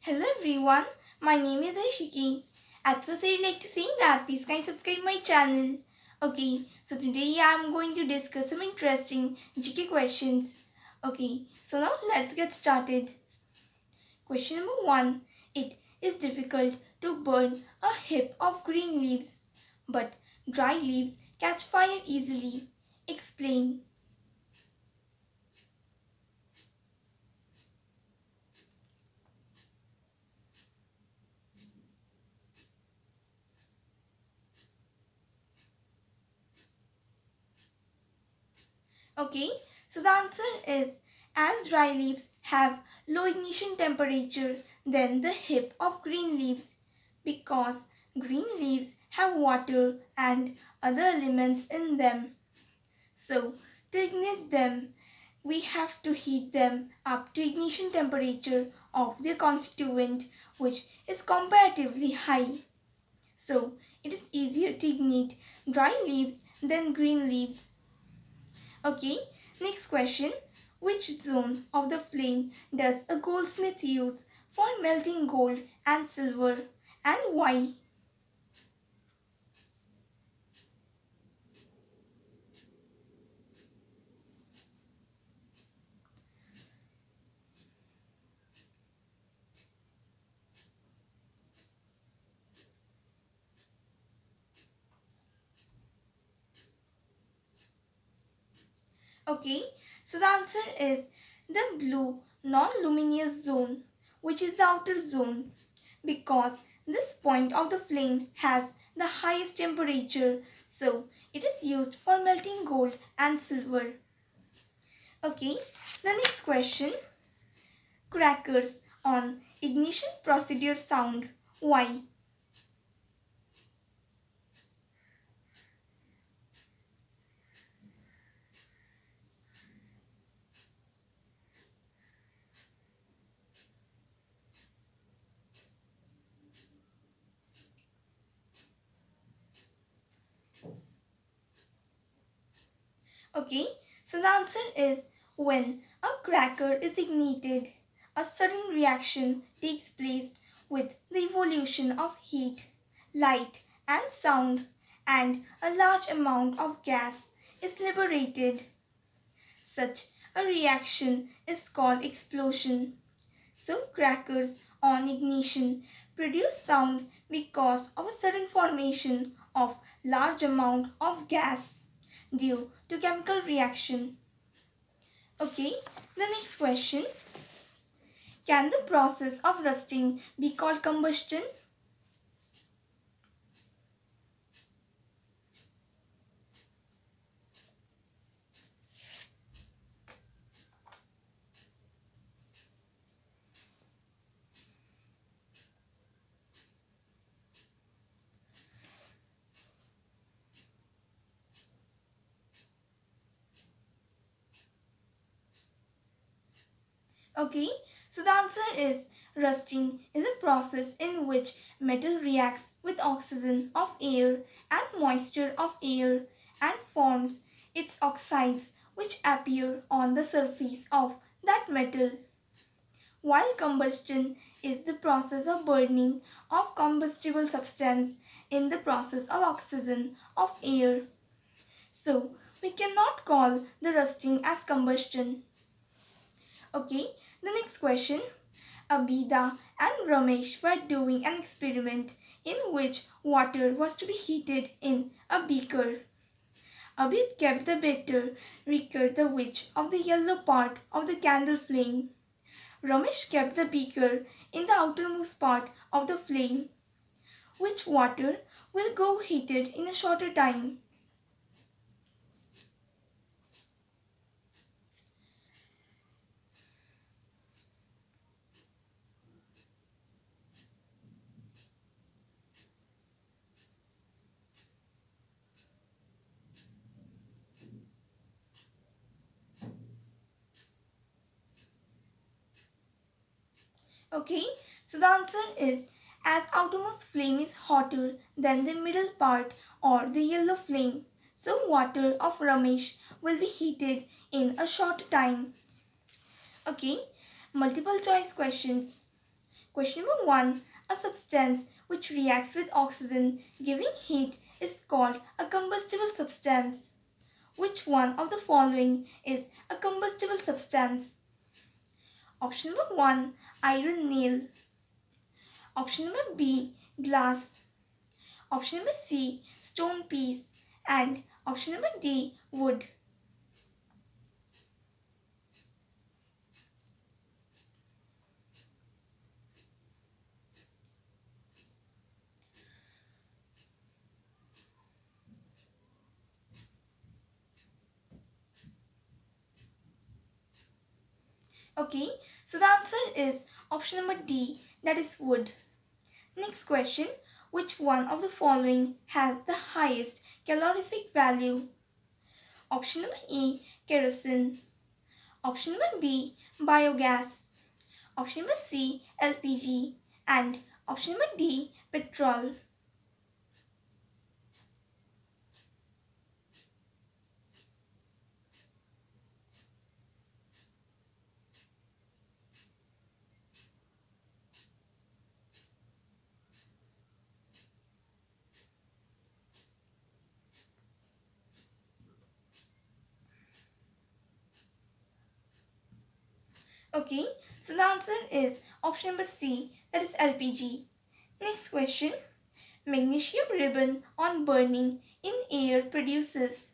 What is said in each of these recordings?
Hello everyone, my name is Ashiki. At first I'd like to say that please kindly subscribe my channel. Okay, so today I'm going to discuss some interesting GK questions. Okay, so now let's get started. Question number 1. It is difficult to burn a heap of green leaves, but dry leaves catch fire easily. Explain. Okay, so the answer is as dry leaves have low ignition temperature than the heap of green leaves because green leaves have water and other elements in them. So to ignite them, we have to heat them up to ignition temperature of their constituent, which is comparatively high. So it is easier to ignite dry leaves than green leaves. Okay, next question. Which zone of the flame does a goldsmith use for melting gold and silver, and why? Okay, so the answer is the blue non-luminous zone, which is the outer zone, because this point of the flame has the highest temperature, so it is used for melting gold and silver. Okay, the next question. Crackers on ignition procedure sound. Why? Okay, so the answer is when a cracker is ignited, a sudden reaction takes place with the evolution of heat, light, and sound, and a large amount of gas is liberated. Such a reaction is called explosion. So, crackers on ignition produce sound because of a sudden formation of large amount of gas due to chemical reaction. Okay, the next question. Can the process of rusting be called combustion? Okay, so the answer is rusting is a process in which metal reacts with oxygen of air and moisture of air and forms its oxides which appear on the surface of that metal. While combustion is the process of burning of combustible substance in the process of oxygen of air. So we cannot call the rusting as combustion. Okay, the next question. Abida and Ramesh were doing an experiment in which water was to be heated in a beaker. Abid kept the better beaker the width of the yellow part of the candle flame. Ramesh kept the beaker in the outermost part of the flame. Which water will go heated in a shorter time? Okay, so the answer is as outermost flame is hotter than the middle part or the yellow flame, so water of Ramesh will be heated in a short time. Okay, multiple choice questions. Question number 1. A substance which reacts with oxygen giving heat is called a combustible substance. Which one of the following is a combustible substance? Option number 1. Iron nail. Option number B. Glass. Option number C. Stone piece. And option number D. Wood. Okay, so the answer is option number D, that is wood. Next question, which one of the following has the highest calorific value? Option number A, kerosene. Option number B, biogas. Option number C, LPG. And option number D, petrol. Okay, so the answer is option number C, that is LPG. Next question, magnesium ribbon on burning in air produces.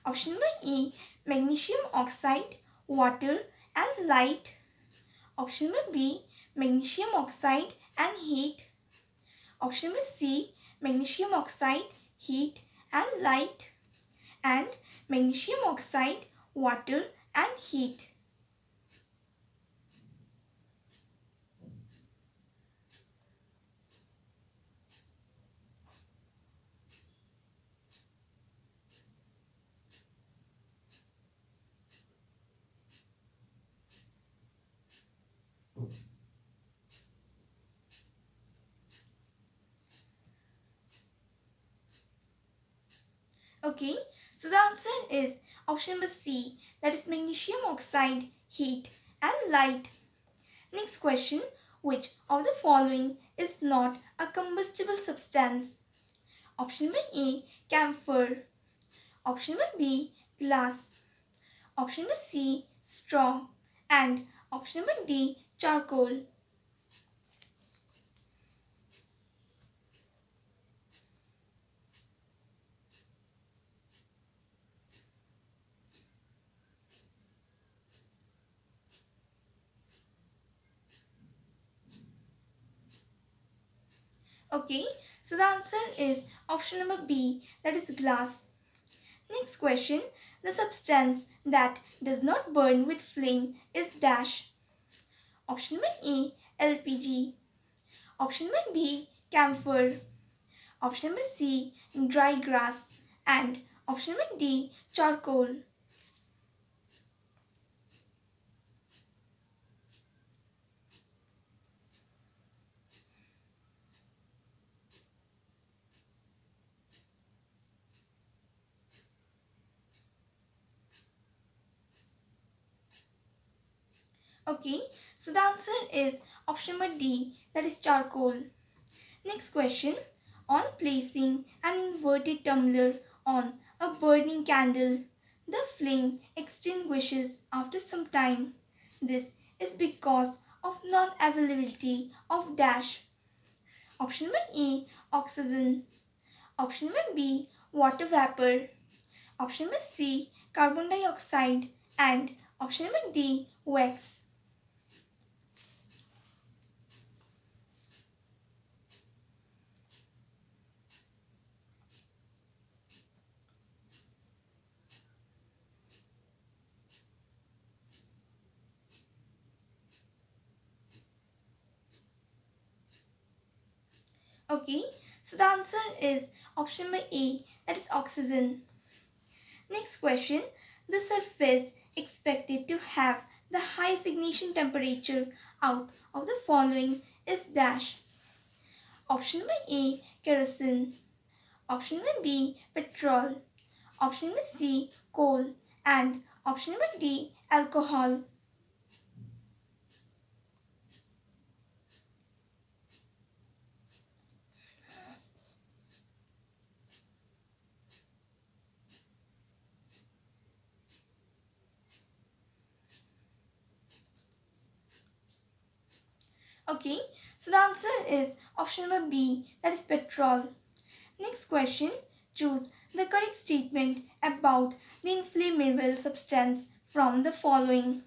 Option number E, magnesium oxide, water and light. Option number B, magnesium oxide and heat. Option number C, magnesium oxide, heat and light. And magnesium oxide, water and heat. Okay, so the answer is option number C, that is magnesium oxide, heat and light. Next question, which of the following is not a combustible substance? Option number A, camphor. Option number B, glass. Option number C, straw. And option number D, charcoal. Okay, so the answer is option number B, that is glass. Next question, the substance that does not burn with flame is dash. Option number A, LPG. Option number B, camphor. Option number C, dry grass. And option number D, charcoal. Okay, so the answer is option number D, that is charcoal. Next question, on placing an inverted tumbler on a burning candle, the flame extinguishes after some time. This is because of non-availability of dash. Option number A, oxygen. Option number B, water vapor. Option number C, carbon dioxide. And option number D, wax. Okay, so the answer is option number A, that is oxygen. Next question, the surface expected to have the highest ignition temperature out of the following is dash. Option number A, kerosene. Option number B, petrol. Option number C, coal. And option number D, alcohol. Okay, so the answer is option number B, that is petrol. Next question, choose the correct statement about the inflammable substance from the following.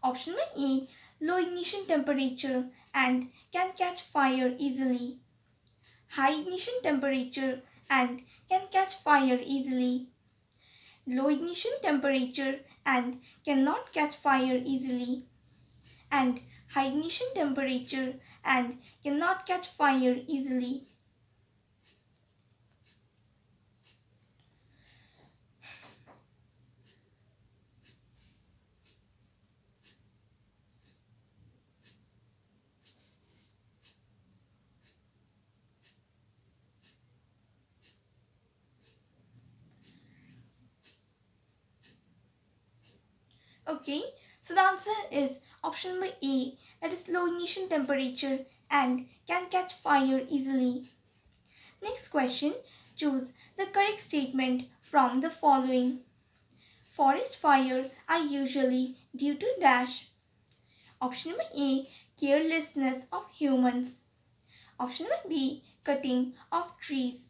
Option number A, low ignition temperature and can catch fire easily. High ignition temperature and can catch fire easily. Low ignition temperature and cannot catch fire easily. And high ignition temperature and cannot catch fire easily. Okay, so the answer is option number A, that is low ignition temperature and can catch fire easily. Next question, choose the correct statement from the following. Forest fire are usually due to dash. Option number A, carelessness of humans. Option number B, cutting of trees.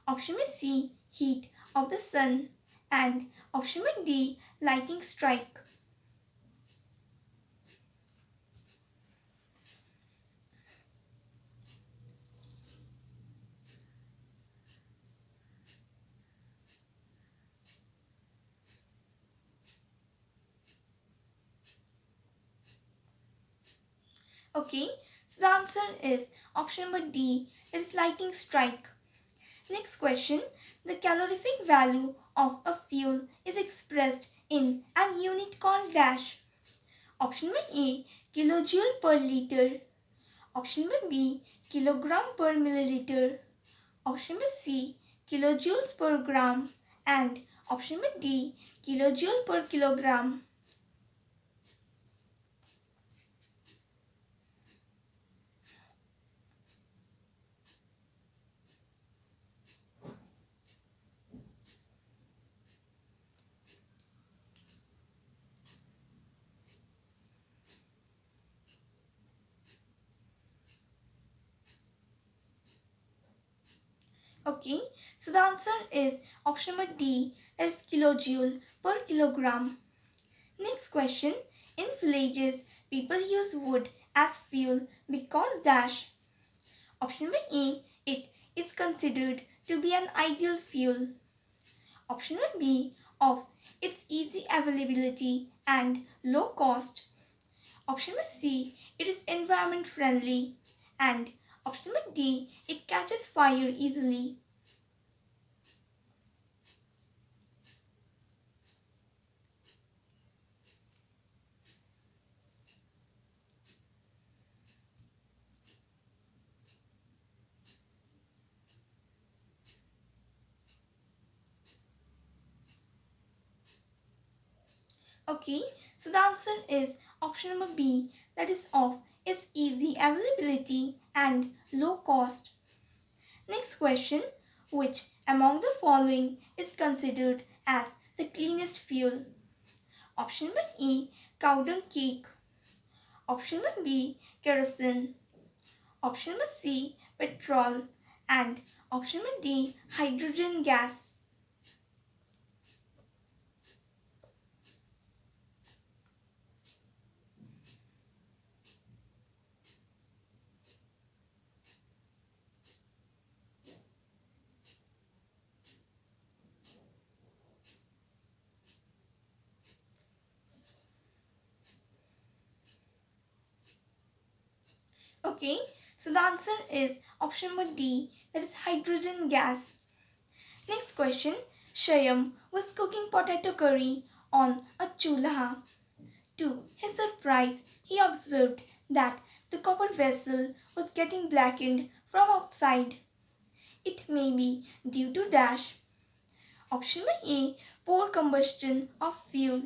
Option number C, heat of the sun. And option number D, lightning strike. Okay, so the answer is option number D, it is lightning strike. Next question, the calorific value of a fuel is expressed in an unit called dash. Option number A, kilojoule per liter. Option number B, kilogram per milliliter. Option number C, kilojoules per gram. And option number D, kilojoule per kilogram. Okay, so the answer is option number D, that is kilojoule per kilogram. Next question, in villages, people use wood as fuel because dash. Option number A, it is considered to be an ideal fuel. Option number B, of its easy availability and low cost. Option number C, it is environment friendly. And option number D, it catches fire easily. Okay, so the answer is option number B, that is of its easy availability and low cost. Next question, which among the following is considered as the cleanest fuel? Option number A, cow dung cake. Option number B, kerosene. Option number C, petrol. And option number D, hydrogen gas. Okay, so the answer is option number D, that is hydrogen gas. Next question, Shyam was cooking potato curry on a chulha. To his surprise, he observed that the copper vessel was getting blackened from outside. It may be due to dash. Option A, poor combustion of fuel.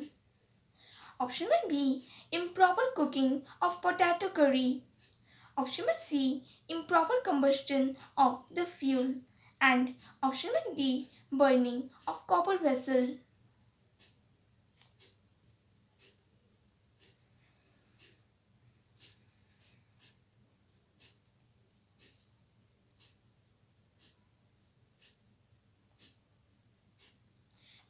Option B, improper cooking of potato curry. Option C, improper combustion of the fuel. And option D, burning of copper vessel.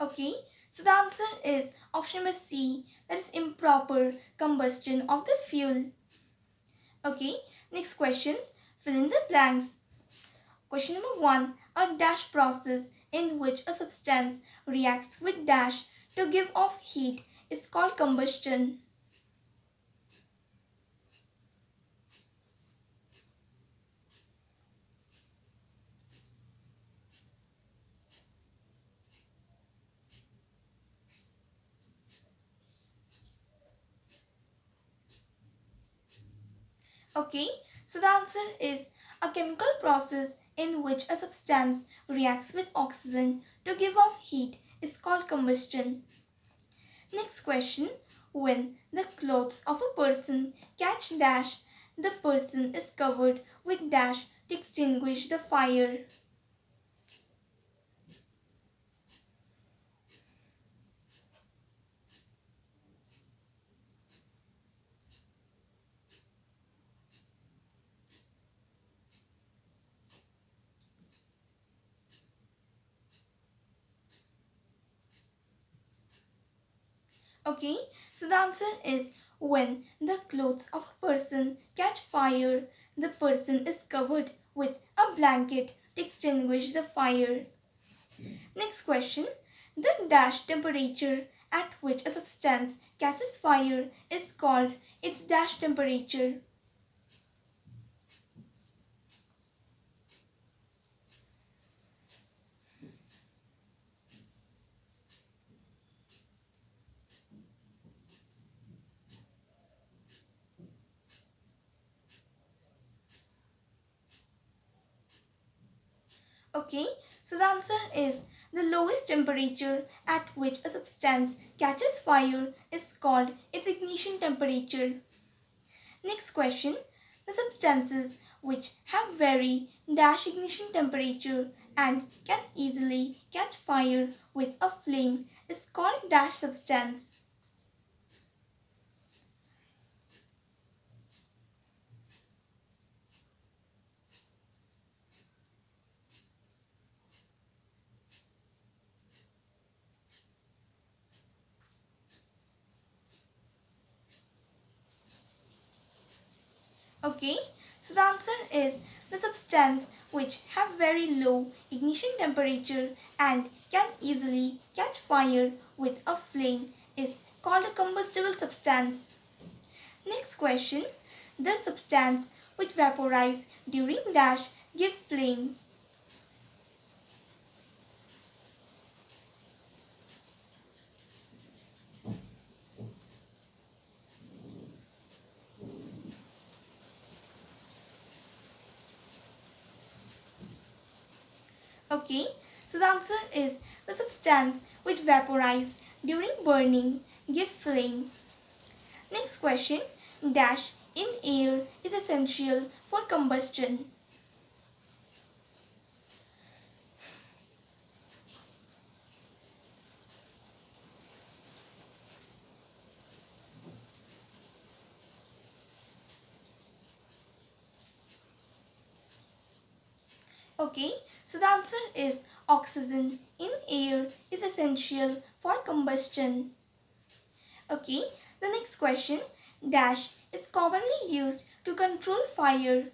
Okay, so the answer is option number C, that is improper combustion of the fuel. Okay, next questions, fill in the blanks. Question number 1, a dash process in which a substance reacts with dash to give off heat is called combustion. Okay, so the answer is a chemical process in which a substance reacts with oxygen to give off heat is called combustion. Next question, when the clothes of a person catch dash, the person is covered with dash to extinguish the fire. Okay, so the answer is when the clothes of a person catch fire, the person is covered with a blanket to extinguish the fire. Next question, the dash temperature at which a substance catches fire is called its dash temperature. Okay, so the answer is the lowest temperature at which a substance catches fire is called its ignition temperature. Next question, the substances which have very dash ignition temperature and can easily catch fire with a flame is called dash substance. Okay, so the answer is the substance which have very low ignition temperature and can easily catch fire with a flame is called a combustible substance. Next question, the substance which vaporize during dash give flame. Okay, so the answer is the substance which vaporize during burning give flame. Next question, dash in air is essential for combustion. Okay, so the answer is oxygen in air is essential for combustion. Okay, the next question, dash is commonly used to control fire.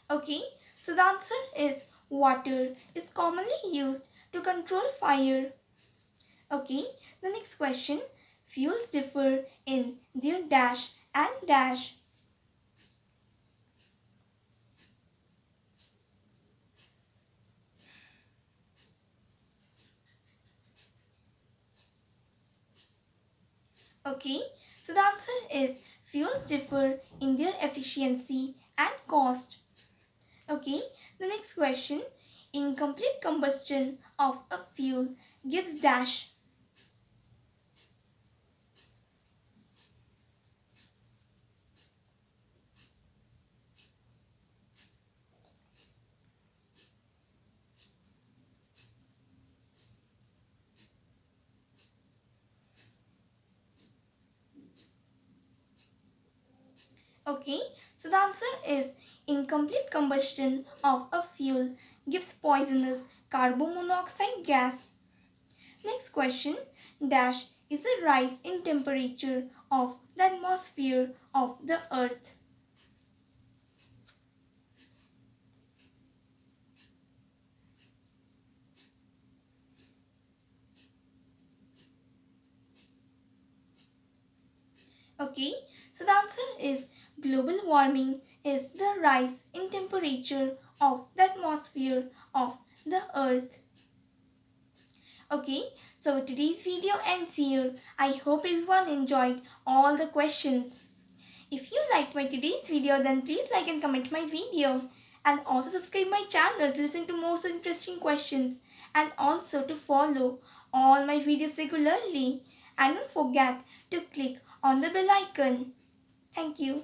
Okay, so the answer is water is commonly used to control fire. Okay, the next question, fuels differ in their dash and dash. Okay, so the answer is fuels differ in their efficiency and cost. Okay, the next question, incomplete combustion of a fuel gives dash. Okay, so the answer is incomplete combustion of a fuel gives poisonous carbon monoxide gas. Next question, dash is the rise in temperature of the atmosphere of the earth. Okay, so the answer is global warming is the rise in temperature of the atmosphere of the earth. Okay, so today's video ends here. I hope everyone enjoyed all the questions. If you liked my today's video, then please like and comment my video. And also subscribe my channel to listen to more such interesting questions. And also to follow all my videos regularly. And don't forget to click on the bell icon. Thank you.